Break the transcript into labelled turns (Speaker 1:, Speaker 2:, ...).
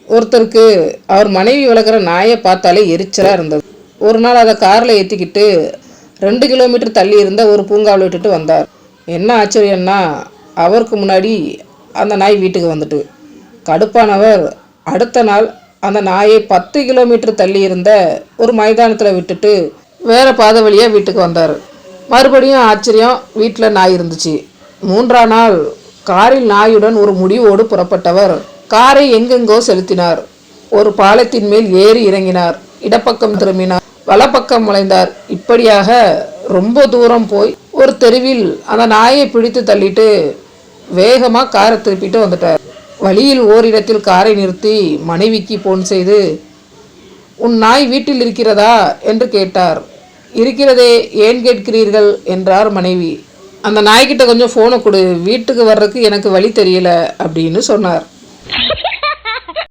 Speaker 1: ஒருத்தருக்கு அவர் மனைவி வளர்க்குற நாயை பார்த்தாலே எரிச்சலாக இருந்தது. ஒரு நாள் அதை காரில் ஏற்றிக்கிட்டு 2 கிலோமீட்டர் தள்ளி இருந்த ஒரு பூங்காவில் விட்டுட்டு வந்தார். என்ன ஆச்சரியன்னா, அவருக்கு முன்னாடி அந்த நாய் வீட்டுக்கு வந்துட்டு. கடுப்பானவர் அடுத்த நாள் அந்த நாயை 10 கிலோமீட்டர் தள்ளி இருந்த ஒரு மைதானத்தில் விட்டுட்டு வேறு பாதை வழியாக வீட்டுக்கு வந்தார். மறுபடியும் ஆச்சரியம், வீட்டில் நாய் இருந்துச்சு. 3ஆம் நாள் காரில் நாயுடன் ஒரு முடிவோடு புறப்பட்டவர் காரை எங்கெங்கோ செலுத்தினார். ஒரு பாலத்தின் மேல் ஏறி இறங்கினார். இடப்பக்கம் திரும்பினார், வலப்பக்கம் வளைந்தார். இப்படியாக ரொம்ப தூரம் போய் ஒரு தெருவில் அந்த நாயை பிடித்து தள்ளிட்டு வேகமாக காரை திருப்பிட்டு வந்துட்டார். வழியில் ஓரிடத்தில் காரை நிறுத்தி மனைவிக்கு போன் செய்து, உன் நாய் வீட்டில் இருக்கிறதா என்று கேட்டார். இருக்கிறதே, ஏன் கேட்கிறீர்கள் என்றார் மனைவி. அந்த நாய்கிட்ட கொஞ்சம் ஃபோனை கொடு, வீட்டுக்கு வர்றதுக்கு எனக்கு வழி தெரியல அப்படின்னு சொன்னார்.